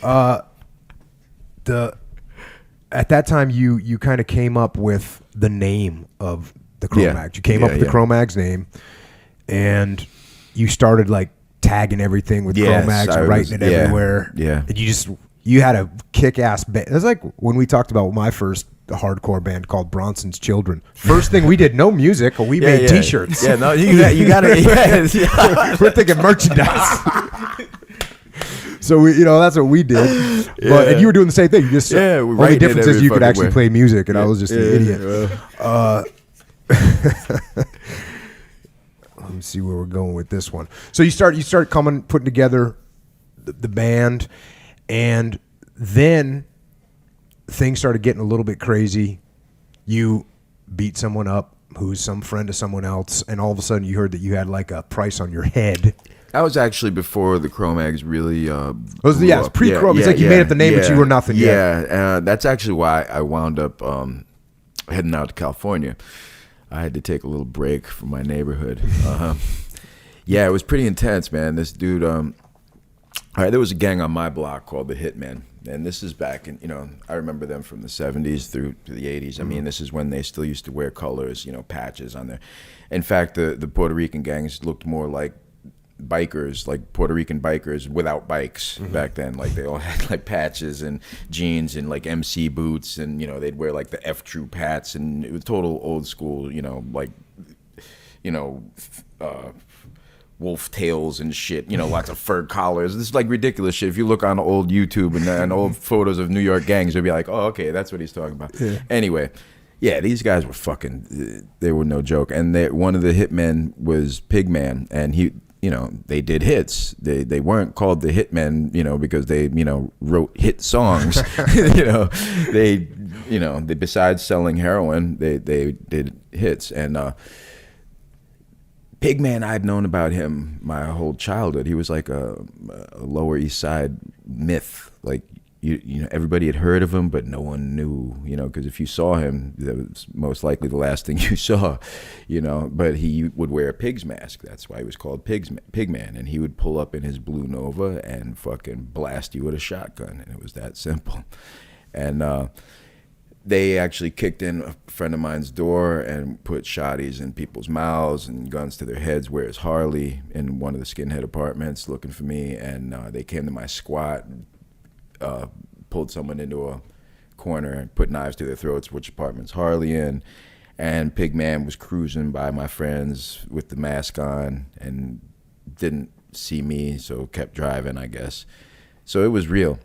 At that time, you kind of came up with the name of the Cro-Mags. You came up with the Cro-Mags name, and you started like tagging everything with Cro-Mags and writing it everywhere. Yeah. And you had a kick-ass band. It was like when we talked about my first hardcore band called Bronson's Children. First thing we did, no music, we made T-shirts. Yeah, no, you got to. We're thinking merchandise. So that's what we did. But and you were doing the same thing. You just only difference is you could actually play music, and I was just an idiot. Let me see where we're going with this one. So you start putting together the band, and then things started getting a little bit crazy. You beat someone up who's some friend of someone else, and all of a sudden you heard that you had like a price on your head. That was actually before the Cro-Mags really it's pre-Cro. It's like you made up the name, but you were nothing yet. Yeah, that's actually why I wound up heading out to California. I had to take a little break from my neighborhood. It was pretty intense, man. This dude, there was a gang on my block called the Hitmen. And this is back in, I remember them from the 70s through to the 80s. I mean, this is when they still used to wear colors, patches on there. In fact, the Puerto Rican gangs looked more like bikers, like Puerto Rican bikers without bikes back then. Like they all had like patches and jeans and like MC boots, and they'd wear like the F Troop hats, and it was total old school, wolf tails and shit, lots of fur collars. This is like ridiculous shit. If you look on old YouTube and old photos of New York gangs, you'll be like, oh, okay, that's what he's talking about. Yeah. Anyway, these guys were they were no joke. And one of the hitmen was Pigman, and he, they did hits. They weren't called the Hitmen, because they, wrote hit songs. They besides selling heroin, they did hits. And Pigman, I'd known about him my whole childhood. He was like a Lower East Side myth. Like everybody had heard of him, but no one knew, because if you saw him, that was most likely the last thing you saw, But he would wear a pig's mask. That's why he was called Pigman. And he would pull up in his Blue Nova and fucking blast you with a shotgun. And it was that simple. And they actually kicked in a friend of mine's door and put shotties in people's mouths and guns to their heads. Where's Harley in one of the skinhead apartments looking for me? And they came to my squat, pulled someone into a corner and put knives to their throats, which apartment's Harley in. And Pigman was cruising by my friends with the mask on and didn't see me, so kept driving, I guess. So it was real.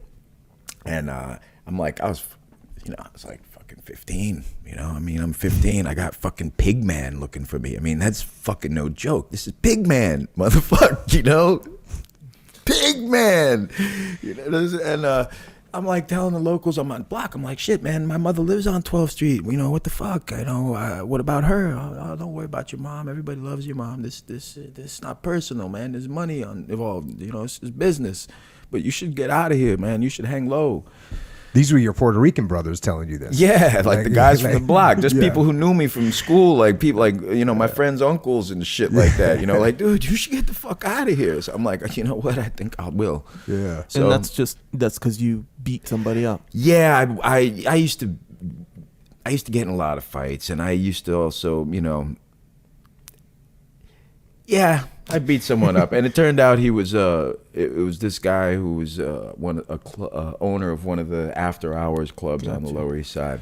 And I'm like, I was like fucking 15, I'm 15. I got fucking Pigman looking for me. I mean, that's fucking no joke. This is Pigman, motherfucker, Pigman, and I'm like telling the locals on my block, I'm like, shit, man, my mother lives on 12th Street. What the fuck? What about her? Oh, don't worry about your mom. Everybody loves your mom. This not personal, man. There's money involved. It's business. But you should get out of here, man. You should hang low. These were your Puerto Rican brothers telling you this. Yeah, like the guys from the block, just people who knew me from school, like people like, my friends' uncles and shit like that, like, dude, you should get the fuck out of here. So I'm like, you know what, I think I will. Yeah. So, and that's because you beat somebody up. Yeah, I used to get in a lot of fights, and I used to also, I beat someone up, and it turned out he was it was this guy who was owner of one of the after hours clubs on the Lower East Side.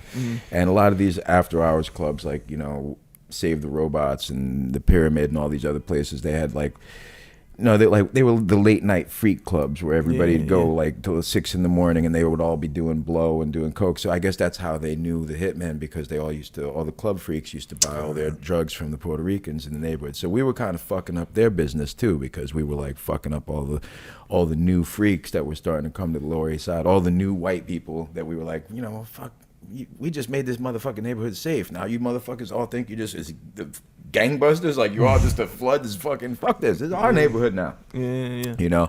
And a lot of these after hours clubs, like Save the Robots and the Pyramid and all these other places, they had like they were the late night freak clubs where everybody'd go like till 6 a.m, and they would all be doing blow and doing coke. So I guess that's how they knew the Hitmen, because they all the club freaks used to buy all their drugs from the Puerto Ricans in the neighborhood. So we were kind of fucking up their business too, because we were like fucking up all the new freaks that were starting to come to the Lower East Side, all the new white people that we were like, fuck. We just made this motherfucking neighborhood safe. Now you motherfuckers all think you just is the gangbusters, like you're all just a flood. This fucking fuck this. This is our neighborhood now. Yeah.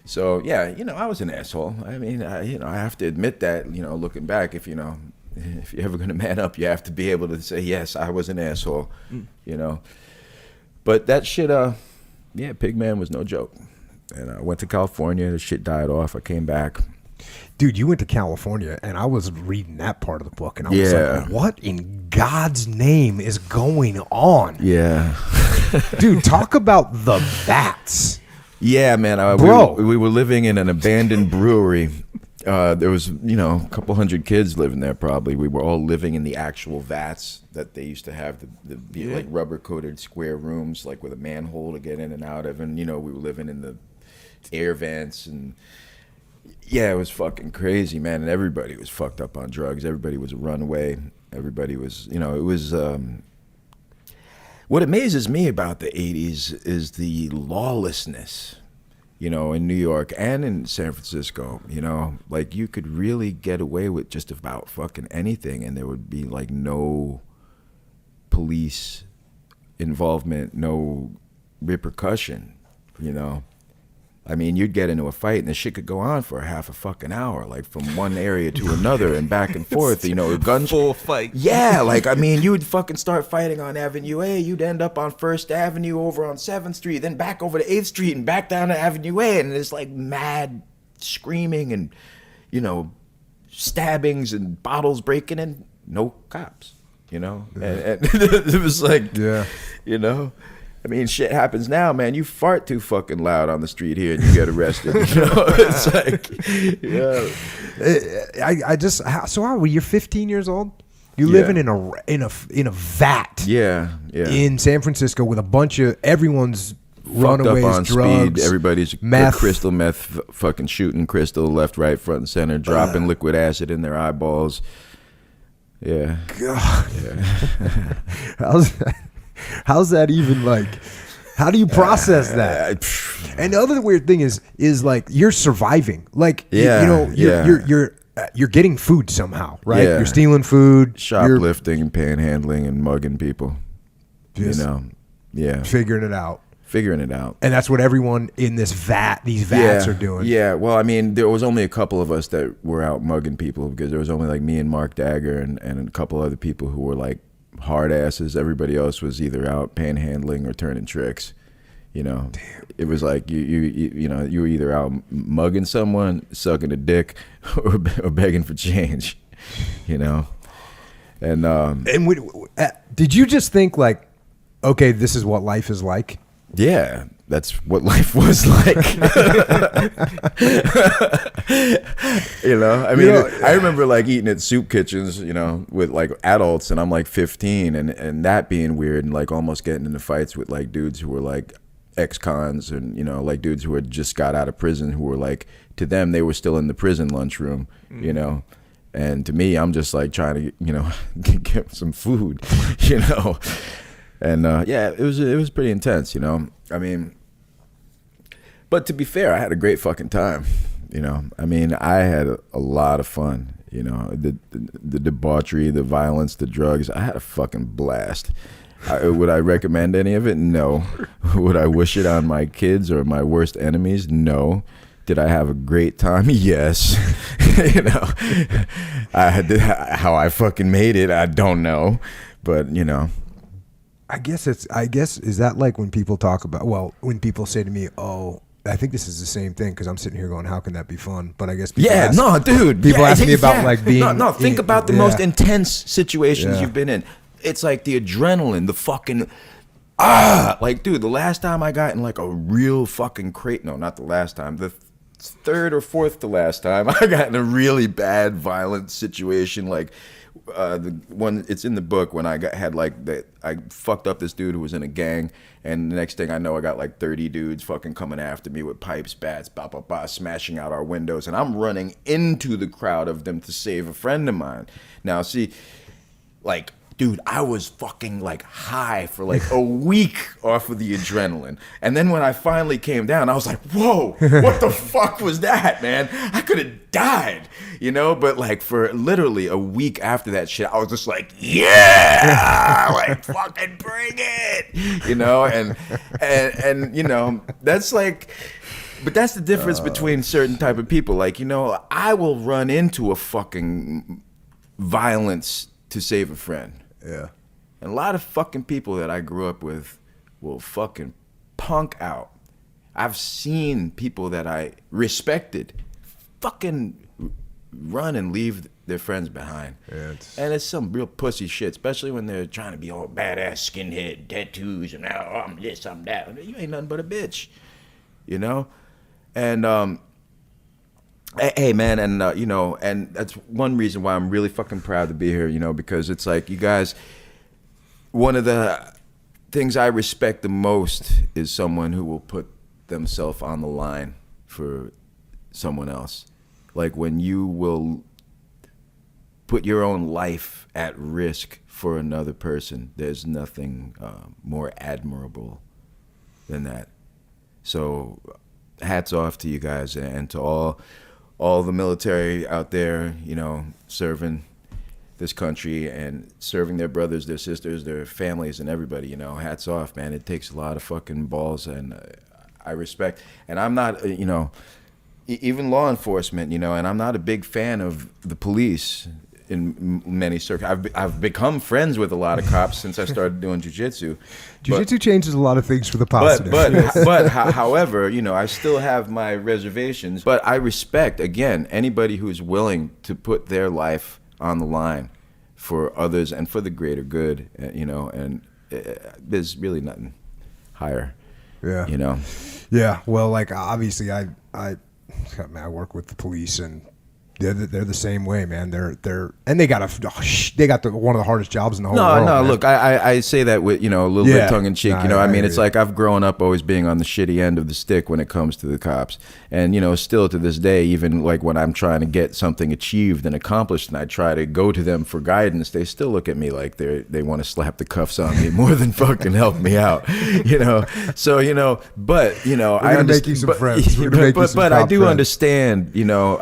So I was an asshole. I mean, I have to admit that. Looking back, if you're ever gonna man up, you have to be able to say yes, I was an asshole. But that shit, Pigman was no joke. And I went to California. The shit died off. I came back. Dude, you went to California, and I was reading that part of the book, and I was like, what in God's name is going on? Yeah. Dude, talk about the vats. Yeah, man. Bro. We were living in an abandoned brewery. There was, a couple hundred kids living there probably. We were all living in the actual vats that they used to have, the like rubber-coated square rooms, like with a manhole to get in and out of. And, we were living in the air vents and... Yeah, it was fucking crazy, man, and everybody was fucked up on drugs. Everybody was a runaway. Everybody was, it was... What amazes me about the 80s is the lawlessness, in New York and in San Francisco, Like, you could really get away with just about fucking anything, and there would be, like, no police involvement, no repercussion, I mean, you'd get into a fight and the shit could go on for a half a fucking hour, like from one area to another and back and forth, guns. Full fight. Yeah, like, I mean, you would fucking start fighting on Avenue A, you'd end up on 1st Avenue over on 7th Street, then back over to 8th Street and back down to Avenue A, and it's like mad screaming and, stabbings and bottles breaking and no cops, and it was like, I mean, shit happens now, man. You fart too fucking loud on the street here and you get arrested. It's like, So how are you? You're 15 years old. You're living in a vat. Yeah. In San Francisco with a bunch of everyone's fucked runaways, up on drugs, speed. Everybody's meth. Crystal meth, fucking shooting crystal left, right, front, and center, dropping liquid acid in their eyeballs. Yeah. God. Yeah. How's that even like? How do you process that? And the other weird thing is like you're surviving. Like you're getting food somehow, right? Yeah. You're stealing food, shoplifting and panhandling and mugging people. Just figuring it out. And that's what everyone in these vats are doing. Yeah, well, I mean, there was only a couple of us that were out mugging people because there was only like me and Mark Dagger and a couple other people who were like hard asses. Everybody else was either out panhandling or turning tricks. Damn. It was like you were either out mugging someone, sucking a dick, or begging for change. And did you just think like, okay, this is what life is like? Yeah, that's what life was like. I mean, I remember like eating at soup kitchens, with like adults, and I'm like 15, and that being weird, and like almost getting into fights with like dudes who were like ex-cons, and like dudes who had just got out of prison, who were like, to them, they were still in the prison lunchroom, and to me, I'm just like trying to, get some food, And it was pretty intense, I mean, but to be fair, I had a great fucking time, I mean, I had a lot of fun, the debauchery, the violence, the drugs. I had a fucking blast. Would I recommend any of it? No. Would I wish it on my kids or my worst enemies? No. Did I have a great time? Yes. How I fucking made it, I don't know, but I guess is that like when people talk about, when people say to me, oh, I think this is the same thing, because I'm sitting here going, how can that be fun? But I guess people ask me about like being... No, think about the most intense situations you've been in. It's like the adrenaline, the fucking... Like, dude, the last time I got in like a real fucking no, not the last time, the third or fourth to last time I got in a really bad, violent situation, like... the one, it's in the book, when I I fucked up this dude who was in a gang, and the next thing I know, I got like 30 dudes fucking coming after me with pipes, bats, smashing out our windows, and I'm running into the crowd of them to save a friend of mine. Now, see, like, dude, I was fucking like high for like a week off of the adrenaline. And then when I finally came down, I was like, whoa, what the fuck was that, man? I could have died, But like for literally a week after that shit, I was just like, yeah, like fucking bring it, and that's like, but that's the difference between certain type of people. Like, I will run into a fucking violence to save a friend. Yeah. And a lot of fucking people that I grew up with will fucking punk out. I've seen people that I respected fucking run and leave their friends behind. Yeah, and it's some real pussy shit, especially when they're trying to be all badass, skinhead, tattoos, and now I'm this, I'm that. You ain't nothing but a bitch, you know? And, hey, man, and, you know, and that's one reason why I'm really fucking proud to be here, you know, because it's like, you guys, one of the things I respect the most is someone who will put themselves on the line for someone else. Like when you will put your own life at risk for another person, there's nothing more admirable than that. So hats off to you guys and to all the military out there, you know, serving this country and serving their brothers, their sisters, their families, and everybody, you know. Hats off, man. It takes a lot of fucking balls, and I respect. And I'm not, you know, even law enforcement, you know, and I'm not a big fan of the police in many circles. I've become friends with a lot of cops since I started doing jiu-jitsu. Jiu-jitsu changes a lot of things for the positive. But however, you know, I still have my reservations. But I respect, again, anybody who's willing to put their life on the line for others and for the greater good, you know, and there's really nothing higher, you know. Yeah, well, like, obviously, I work with the police, and they're the same way, man. They got one of the hardest jobs in the whole world. No, man. look, I say that with, you know, a little bit tongue in cheek. You know, I mean, it's like I've grown up always being on the shitty end of the stick when it comes to the cops, and you know, still to this day, even like when I'm trying to get something achieved and accomplished, and I try to go to them for guidance, they still look at me like they want to slap the cuffs on me more than fucking help me out, you know. So you know, but you know, I make you some friends. But I do understand, you know,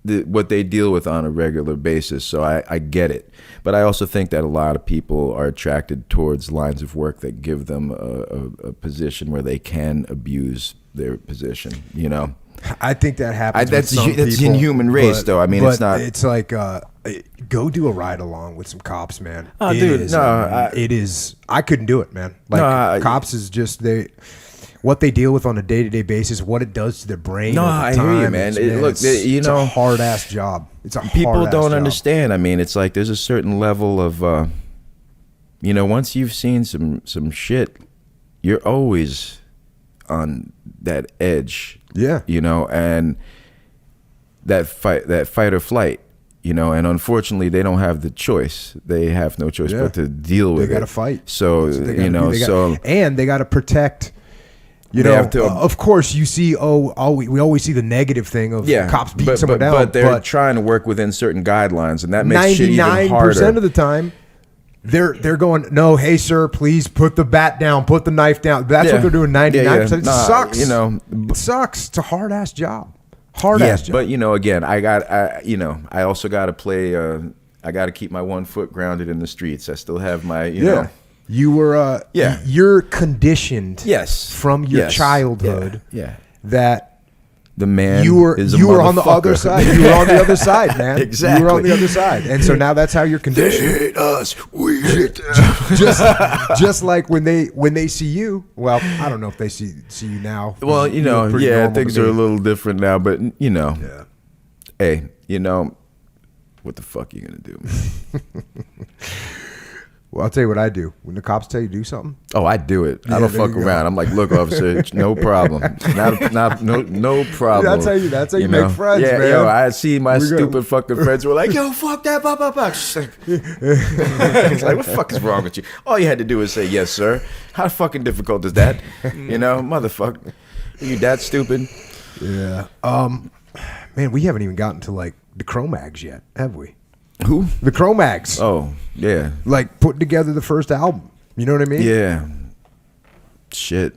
what they deal with on a regular basis, so I get it. But I also think that a lot of people are attracted towards lines of work that give them a position where they can abuse their position, you know. I think that happens. That's with some in people, human race, though. I mean, it's not. It's like go do a ride along with some cops, man. Oh, dude, it is. I couldn't do it, man. Like cops is just what they deal with on a day-to-day basis, what it does to their brain. No, I hear you, man. It's a hard-ass job. It's a people don't job. understand. I mean, it's like there's a certain level of, you know, once you've seen some shit, you're always on that edge. Yeah. You know, and that fight or flight. You know, and unfortunately, they don't have the choice. They have no choice but to deal with it. They got to fight. So you know, and they got to protect. You know, of course, you see. We always see the negative thing of cops beating someone down. But they're trying to work within certain guidelines, and that makes shit even harder. 99% of the time, they're going, no, hey sir, please put the bat down, put the knife down. That's what they're doing. 99%. It sucks. You know, it sucks. It's a hard ass job. Hard ass job. But you know, again, I also got to play. I got to keep my 1 foot grounded in the streets. I still have my, you know. You were, you're conditioned, from your childhood, that the man you were on the other side. You were on the other side, man. Exactly, you were on the other side, and so now that's how you're conditioned. They hate us. We hate them. just like when they see you. Well, I don't know if they see you now. Well, you know, things are a little different now, but you know, hey, you know, what the fuck are you gonna do, man? Well, I'll tell you what I do. When the cops tell you to do something. Oh, I do it. I don't fuck around. I'm like, look, officer, no problem. No problem. That's how you make friends, man. Yo, I see my stupid fucking friends were like, yo, fuck that, blah, blah, blah. It's like, what the fuck is wrong with you? All you had to do is say, yes, sir. How fucking difficult is that? You know, motherfucker. Are you that stupid? Yeah. Man, we haven't even gotten to like the Cro-Mags yet, have we? Who? The Cro-Mags. Oh, yeah. Like putting together the first album. You know what I mean? Yeah. Shit.